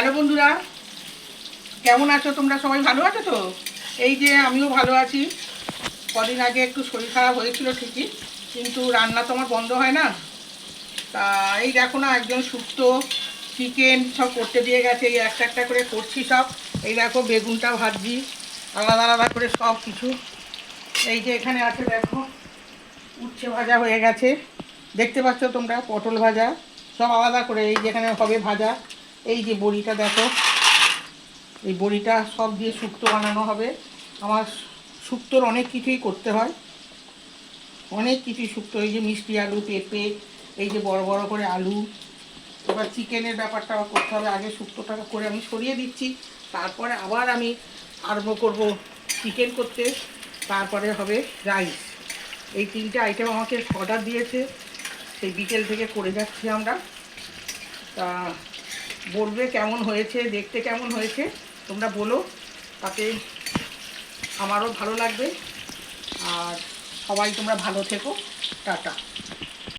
Hello বন্ধুরা, কেমন আছো তোমরা? সবাই ভালো আছো তো? এই যে আমিও ভালো আছি। কদিন আগে একটু শরীর খারাপ হয়েছিল ঠিকই, কিন্তু রান্না তো আমার বন্ধ হয় না। তা এই দেখো না, একজন শুক্তো চিকেন সব করতে দিয়ে গেছে, এই একটা একটা করে করছি সব। এই দেখো বেগুনটা ভাজছি আলাদা আলাদা করে সব কিছু। এই যে এখানে আছে দেখো, উচ্ছে ভাজা হয়ে গেছে, দেখতে পাচ্ছ তোমরা, পটল ভাজা সব আলাদা করে এই যেখানে হবে ভাজা। এই যে বড়িটা দেখো, এই বড়িটা সব দিয়ে শুক্তো বানানো হবে। আমার শুক্তোর অনেক কিছুই করতে হয়, অনেক কিছুই শুক্তো। এই যে মিষ্টি আলু, পেঁপে, এই যে বড় বড় করে আলু। এবার চিকেনের ব্যাপারটা করতে হবে, আগে শুক্তোটা করে আমি সরিয়ে দিচ্ছি, তারপরে আবার আমি আরম্ভ করব চিকেন করতে, তারপরে হবে রাইস। এই তিনটে আইটেম আমাকে অর্ডার দিয়েছে, সেই বিকেল থেকে করে যাচ্ছি আমরা। তা বলবে কেমন হয়েছে, দেখতে কেমন হয়েছে তোমরা বলো, তাতে আমারও ভালো লাগবে। আর সবাই তোমরা ভালো থেকো, টাটা।